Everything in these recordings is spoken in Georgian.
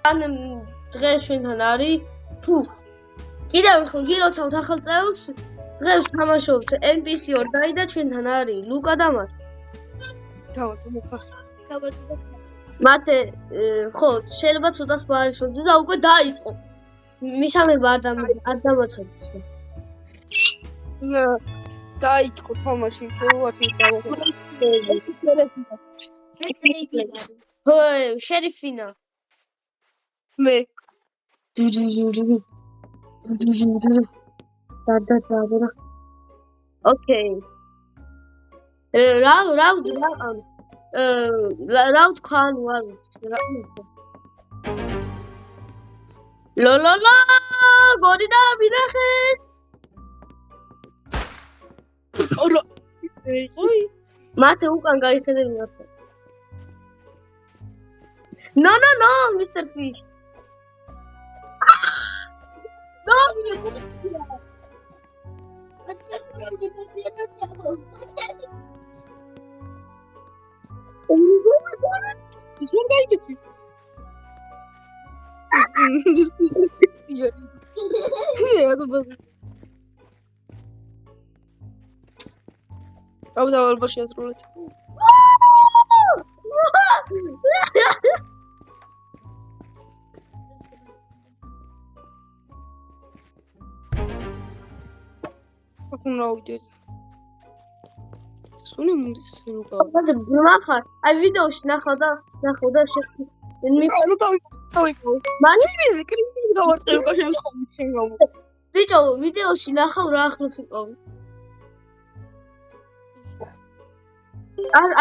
ან დღეს ჩვენთან არის თუ კიდევ ერთხელ გილოცავთ ახალ წელს დღეს თამაშობთ NPC ორდაი და ჩვენთან არის ლუკა და მათ მათე ხო შეიძლება ცოტა სხვა ისოდი და უკვე დაიწყო მისამება არ დამაცოდეს დაიწყო თამაში ხოათი ხო შერიფინა მე და ოკეი რა თქვა ანუ არ ლოლოლა გორი და მინახეს ოი მათე უკან გაიხედებინათ No, Mr. Fish. No, Acum sună unde se ruga. Poate bună ai video și nahoda și mi Nu dau. Mani bine, că nu dau să ruga și nu video și nahoda ახლა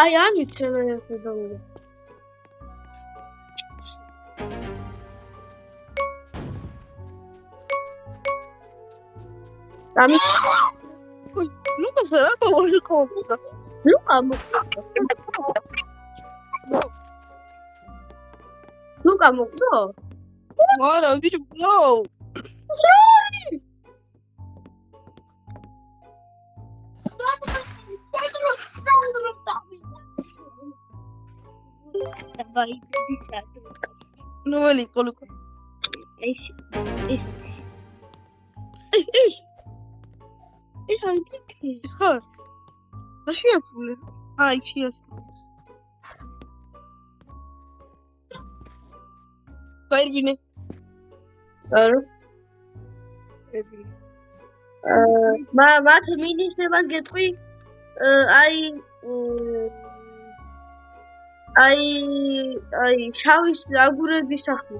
აი არის ჩემი ხედავდა Tami Nunca será que eu vou jogar. Nunca morreu? Bora, o vídeo blow. Não ali, colocou. Esse. Ei, ai, que é? Achei a folha. Ai, achei a folha. Vai vir, né? მათ მინისტრებას გეტყვი აი შავის აგურების სახლი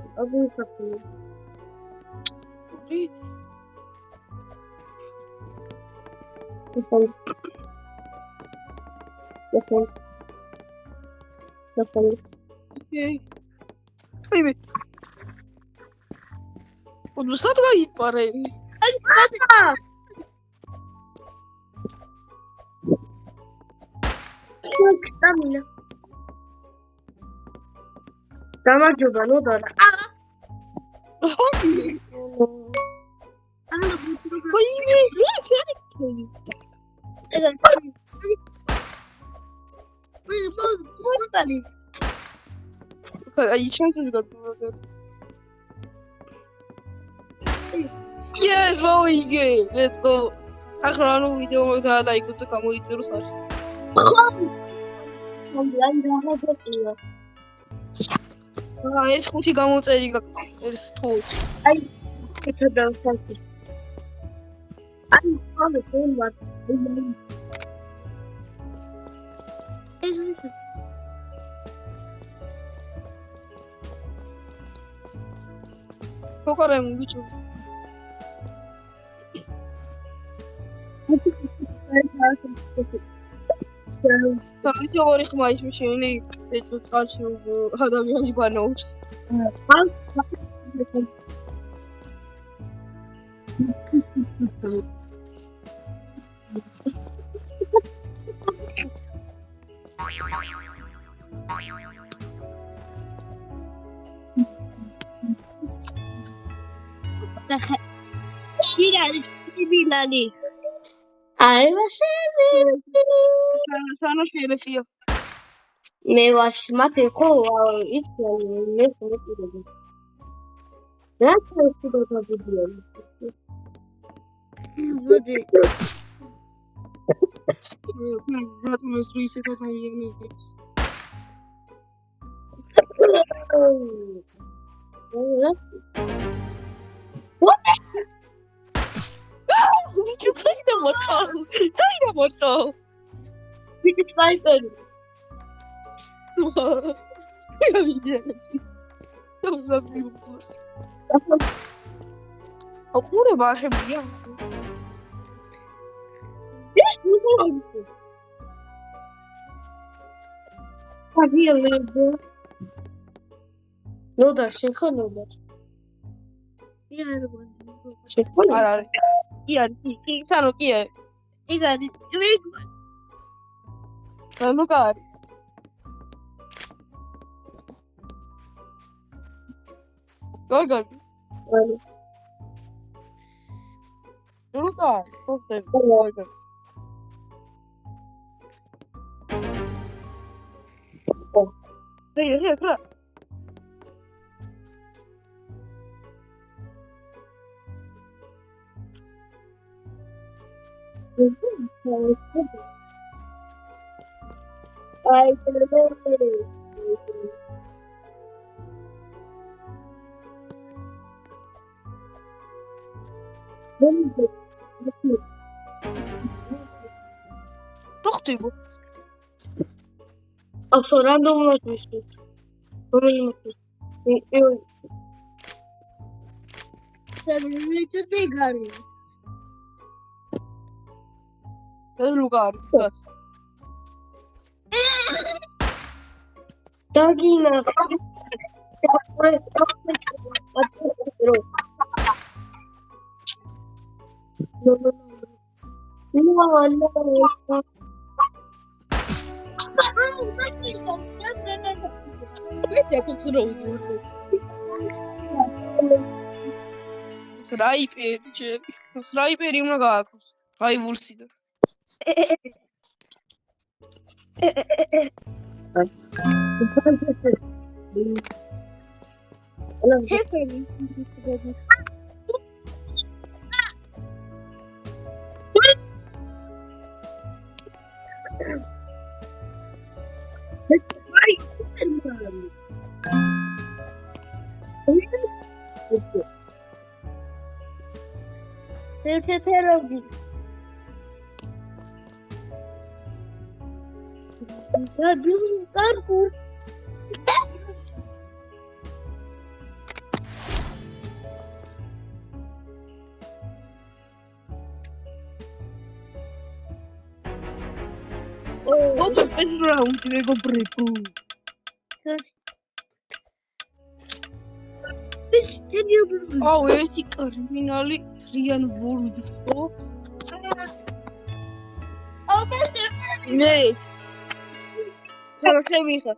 Ai, o do Santo vai ir para ele. Stamina. გამარჯობა ნოდარა. Yes, very good. Let's go. Across video with a like to come with your house. ეს ხუთი გამოვწერი ეს თუს. აი, ეცოდა ფასი. აი, ხოლმე თემას. Покорай μου bicho. También yo voy a comer mi chile de tu cacho ahora bien ibanos. Shira, Shibinani. Ai, você Sana şöyle fiyat. მე ვაში მათე ხო იციან მე რა თქმა უნდა გაგებია. მოდი. რატომ ეს ისე გადაიენები? საიდან მოწო? ვიგი სნაიპერი. ოქურება ახებია. ეს ნუ აგიელები. ნოდარ შეხო ნოდარ. შეხო არ არის. კი არის. კი სანო კი არის. იქ არის. ნუ კარი. გორგორ. ნუ კარი. გორგორ. Hey. Tochtibу. Also randomულად ვისვით. რომელიმე სერვიჩები ლუგარი. დაგინა. Sniper უნდა გააქვს. აი ვურსიდა. Terceiro. Open round, Lego Breaku. Oh, ესი კრიმინალი რიან ვორდო. მე ხერხებისა.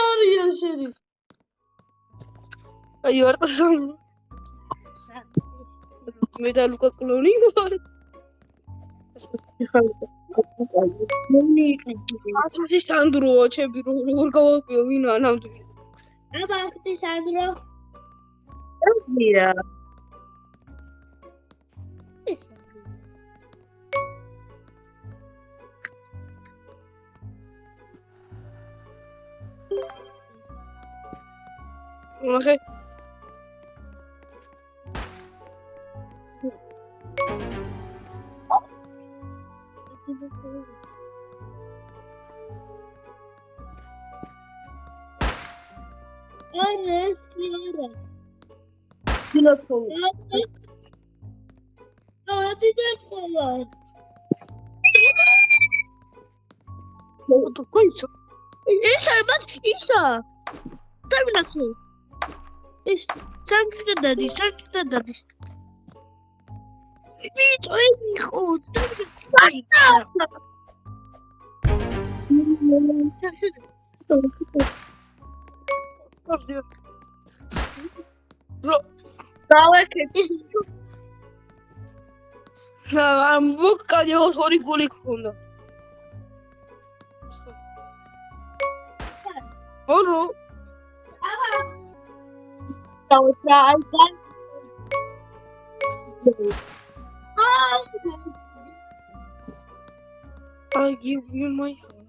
არია შერიფ. აი ვარ ტაშო. მე და ლუკა კლონი ვარ. ათი სანდროა ჩემი როგორ გავაკიო ვინა ნამდვილი. აბა ათი სანდრო. მირა. Okay. I'm book at your holy gully. Oh, დავწერა აი გან I give you my house.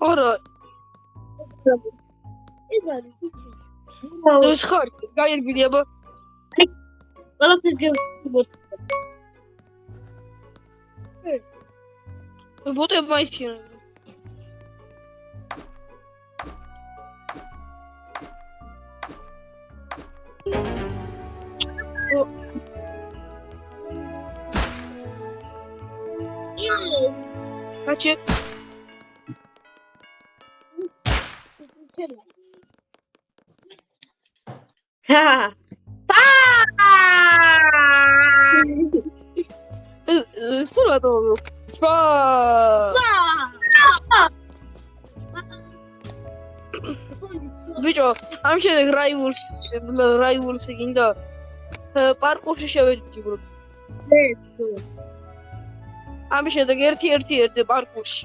Alright. Dus goed, ga je video hebben? ყველაფერს გებორთ Wat heb je hier? Had je? ჰა Sura doğru. Bicho, am şöyle Rivals ginda. Parkur şişeverdi bro. Am şöyle gerti parkur.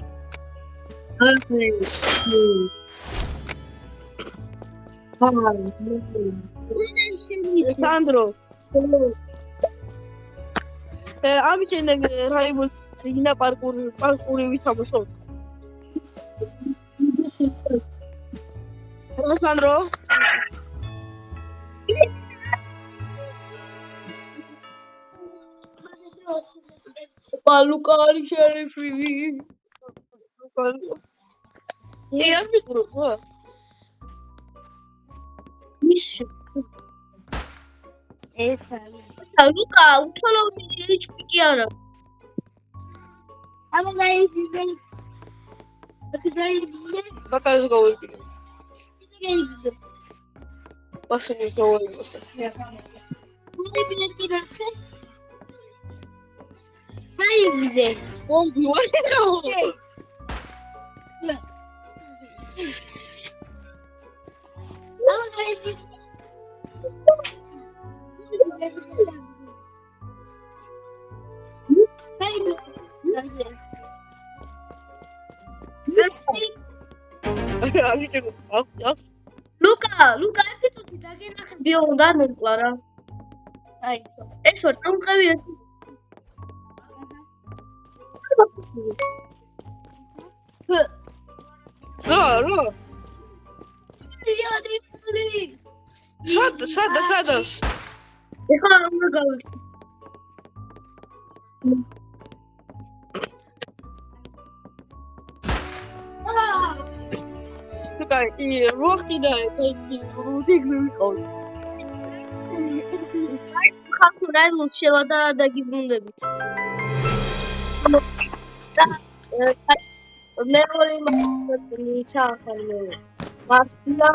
Sandro. Am şöyle Rivals ginda parkur vitamosol. Sandro. Palukari sherifi İyi yapmış bro. Mish Efendim. Luka uthola ukuthi hiçbir ara Ama gayet güzel. Bakın gayet güzel. Bakarız gol. Gayet güzel. Basın gol. Bunu bilir girerse. Gayet güzel. Gol var ya. Ama gayet güzel. Gayet güzel. Abi çok al. Luka ეს თვითონ დაგენახებიო უნდა მომკლა რა Ay. ეს ვარ წამყევი Ro. Hadi. Sada. ეხლა უნდა გავიქცე Такая, рох кидает, рудик выкол. ხალხი რაიმონს შევა და დაგიბრუნდებით მეორე მასწავლებელი ჩაახალე მასტია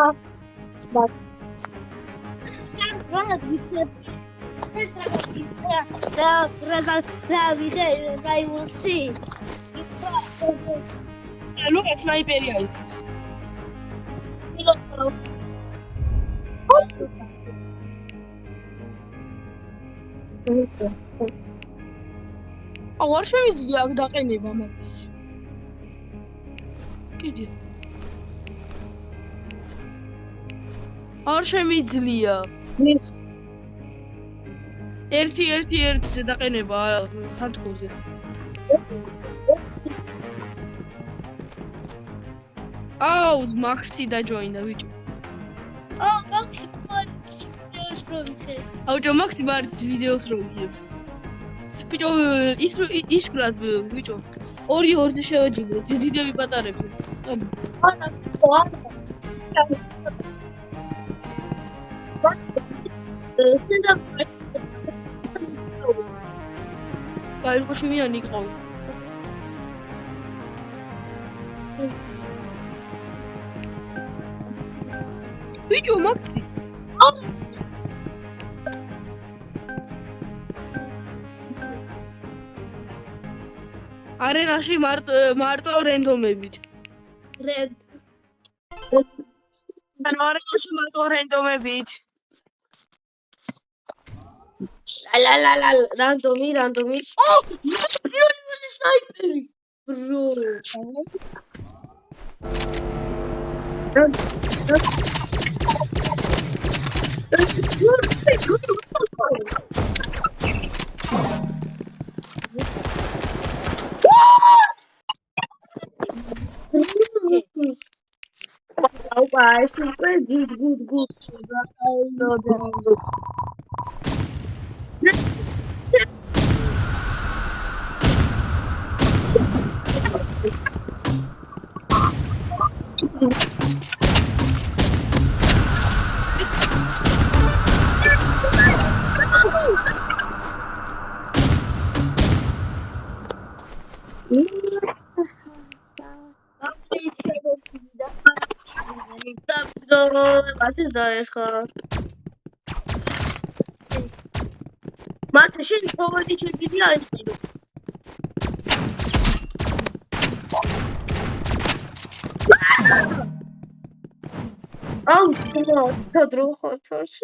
I will see. Look at sniper aí. Agora შემიძლია დაყენება მაგ. კიდე. არ შემიძლია. მის ერთი დაყენება ხანტკოზე. აუ, მაქსი დაჯოინა ბიჭო. Oh, Max, just from here. აუჯო მაქსი ბარ ვიდეოს რო ვიღებ. ბიჭო, ის კრად ბიჭო. ორი შევეჯიბრო, ვიდეო ვიპატარებ. გაიგო შევიანი ყავი. ბიჭო, მაქსი. არენაში მარტო რენდომებით. რედ. ანუ არენაში მარტო რენდომებით. ლა რანდომი. ო! პირველი სნაიპერი. ბრო. Bye. Super good. Was ist da jetzt gerade? Warte, schön, ich brauche dich in die Einstellung. Oh, da drauf hat was.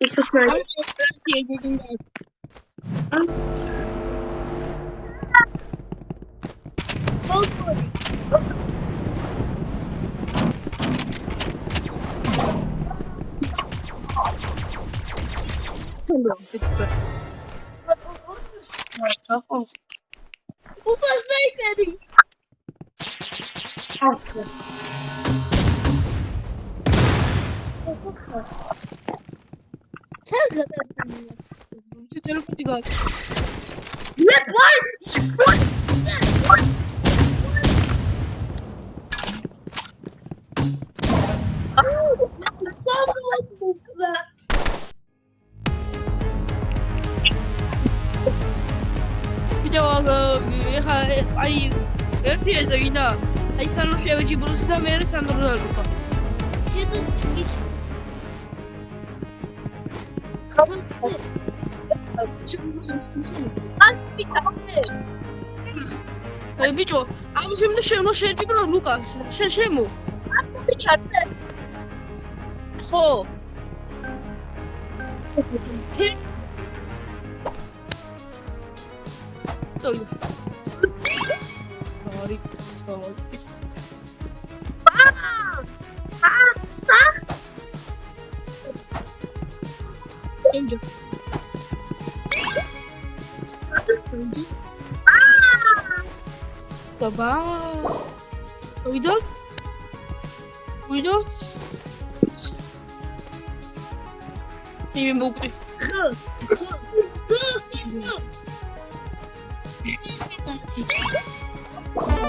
Nicht so schnell. აი ერთი ეგინა აი თანაშევიჯი ბრუსი და მე სანდრო ლუკა აი ბიჭო ამ შემდეგ შემოშეჯიბრო ლუკას შემო აკუდი ჩარტე ხო Sorry. Уйду. Не могу.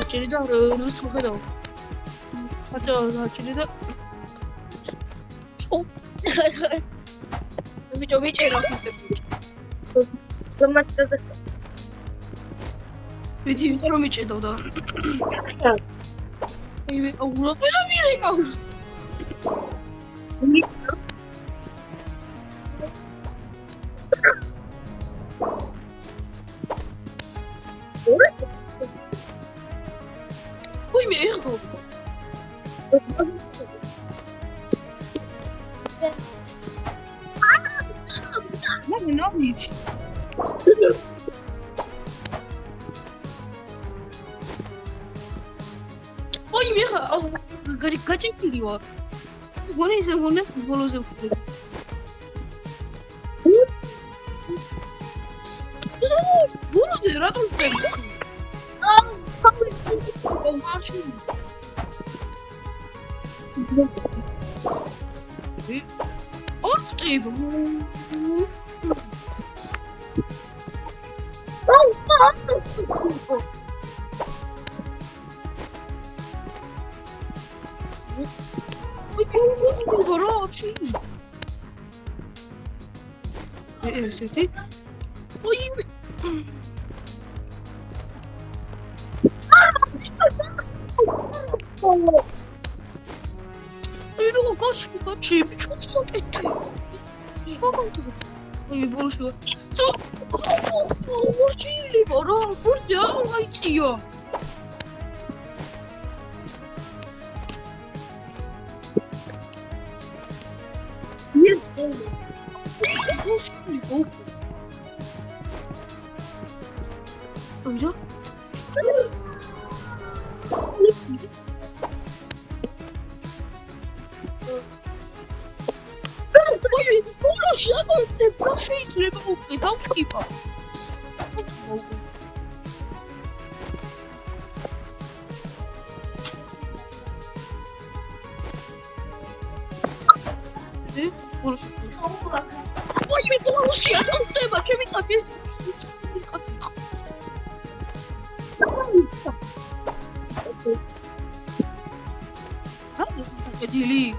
Череда русского. Хотя череда. О. Видите, Видите, ромиче да. И ура, мирикаус. Ой, мерзко. Не нович. Ой, меха, гачи пилио. Гони се гони, болозе укуре. Болозе ратон пе. ой, боже. Мурчили, пора, мурча, айчио. Нет. Амжа? ой, боже, я там ты прошли треба, и там фипа. Ты? Ой, бабушки, а там треба, чем это без... Подели.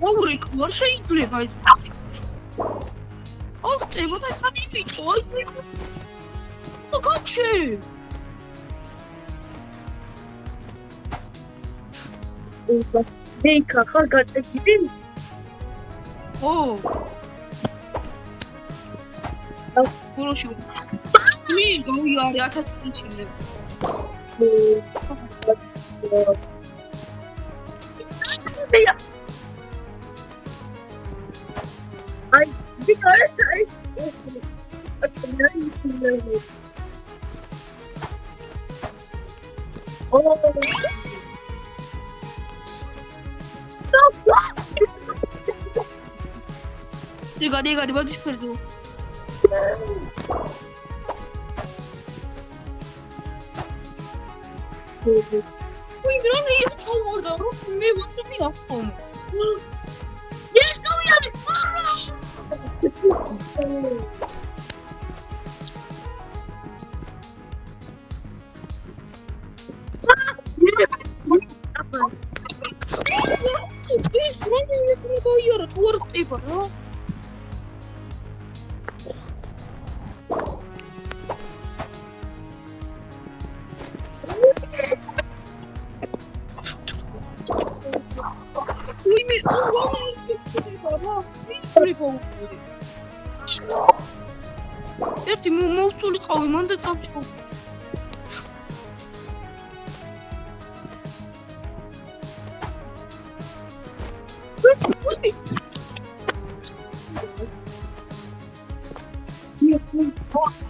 Ой, вообще не требует. Ох ты, вот это не видишь. Ой, ну как же? Дейка, ხარ გაწევილი? О. Хорошо. Ми, гоуяри, 1000 тысяч. Ay, bir kere tanış. Oh. Дига, давай теперь. Ой, грани, я что орда? Ми вот не автом. Yes, go yari. Ты что не гоуяри, твор типа, а? ერთი მოვწული ყავი მან და წავშო.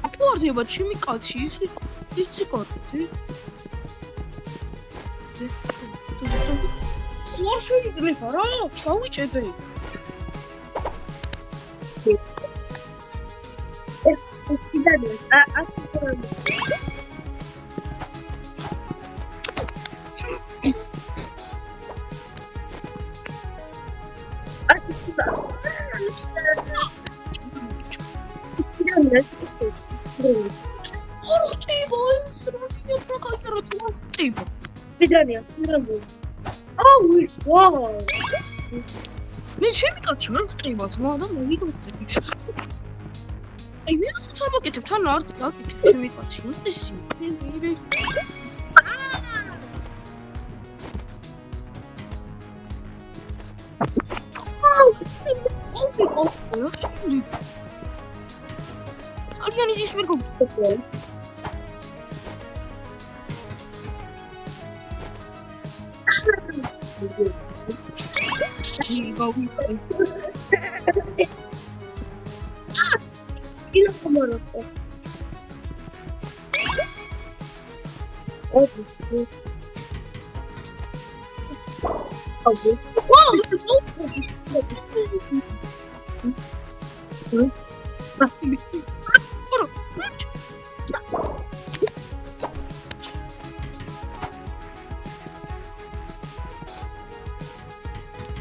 აპორდება ჩემი კაცი ის ციკოთი. არ შეიძლება რა? გავიჭედე. Oh, it's wow. მე ჩემი კაცი რა ხდება ძმა და მოვიდოდი. აი მე რა საბაკეთებ თან არ დაგიკეთებ ჩემი კაცი ისი. ძალიან ის ვერ გოგო. Ile pomoroko?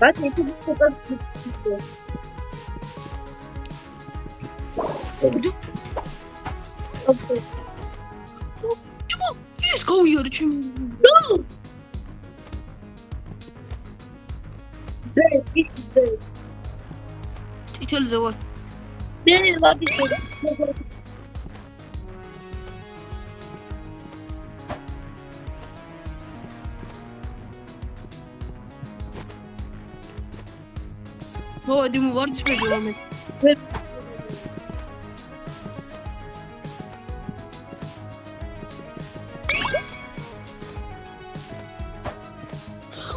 Bak ne kadar güzel. Okay. ის გავიარე ჩემი. Дай. თითელზე ვარ. მე ვარ თითელზე. მოდი მოვარჩევი მომე.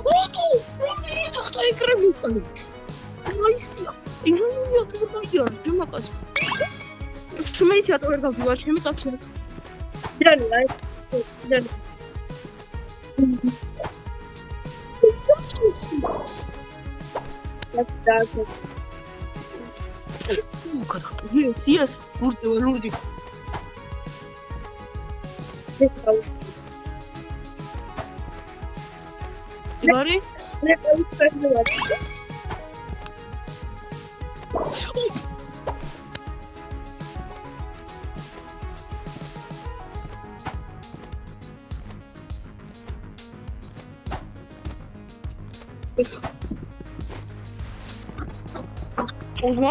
რატო? რომელი თახტა ეკრები უკან? აისია. იმენია თვითონია ჯმაკას. შემეიცი ატოვერ გავდივარ ჩემი კაცი. დანი აი დანი Yes, ლურდი. ეცაუ არი? მე გავიწევდი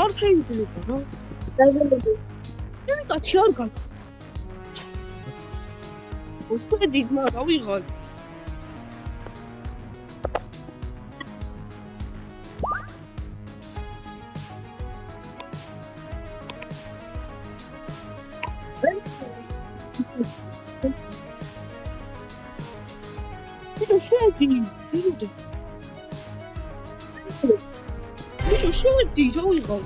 არ შეიძლება, რა? დაგემები ჩემი კაცი არ გადა. უშკე დიდმა რა ვიღალ. Ты შედი, დიდი. Ты შედი, რა ვიღალ.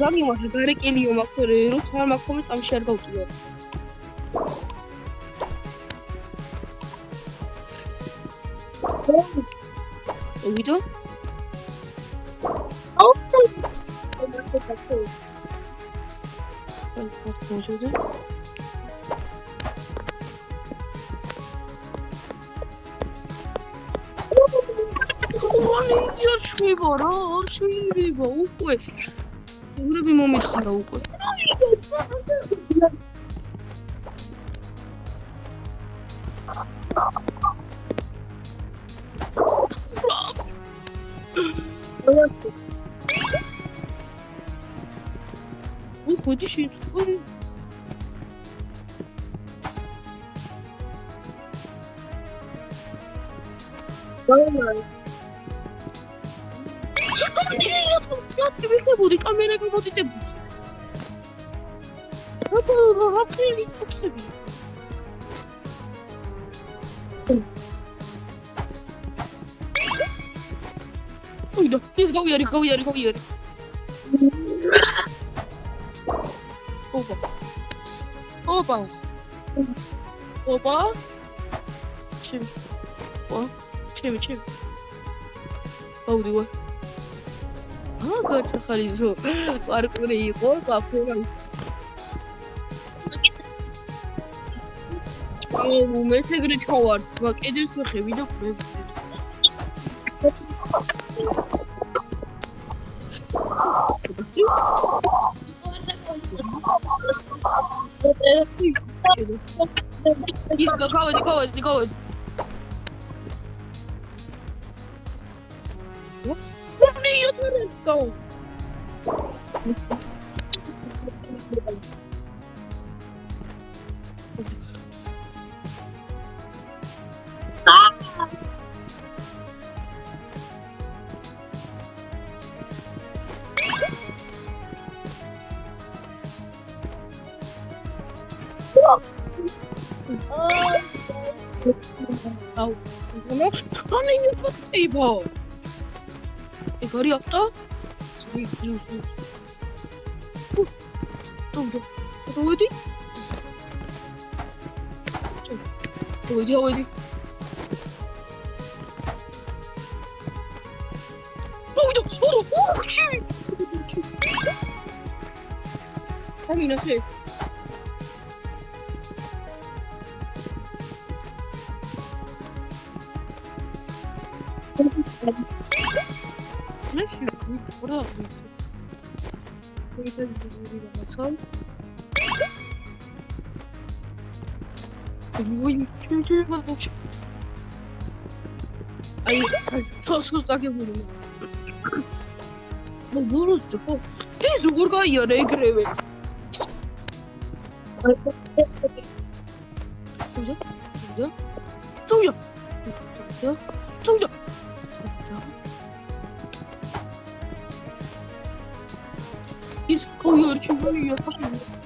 გამიმართე გარეკელიო მაქვს რო ხარ მაქვს ამში არ გავწია. ვიდო? არ შეიძლება უკვე. ურები მომითხარა უკვე. Ходи швидко. Я тебе не буду, камера не будет. Ой, да, ты сговори. Опа. Чем? Паудиго. Кача хализо. Паркури იყო კაფე. მე ეგრე ჩავარ, კიდევ ხევი და ყვები. Go. Go. Au. No, ale nie potrzeba. I gori auto? Dobra. To łydi? Łydi. Камина, хей. Знаешь, куда? Ой, чё? Ай, что так я буду? Ну, буду, что? Ты зугурга я регреве. ის კოიორჩი ვია ფასი.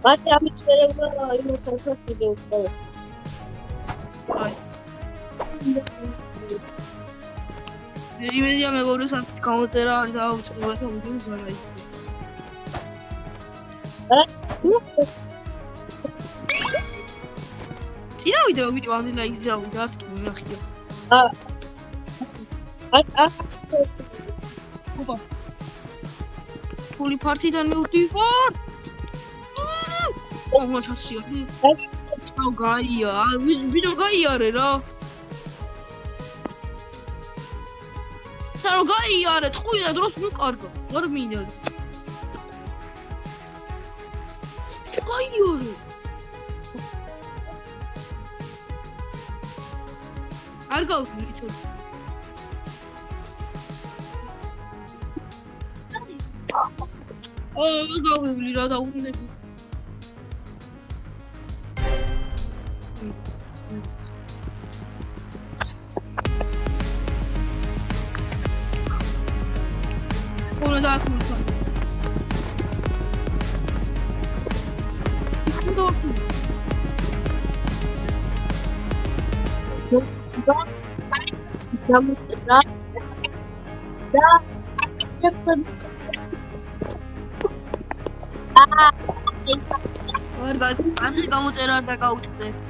მათი ამის მერე იმას ახლა ვიდეო ვყავ. იმედია მეგობრებს აქ გამოწერა არ დაუწყება და ვიდეოს არ აიღე. Tina ვიდეო ამდი ლაიქს დავიდა არც კი ნახია. ოპა. ფული პარტიდან მივდივარ. მოჩასია. აუ გაია, ვიდეო გაიარე რა. საერთოდ გაიარე, თხუია დროს მიკარგა. არ მინდა. გაიარე. არ გავიგე თო. გავიგე რა დაუნდები. ოღონდ დაახმარება. არ გამოწერა და გაუჭდეთ.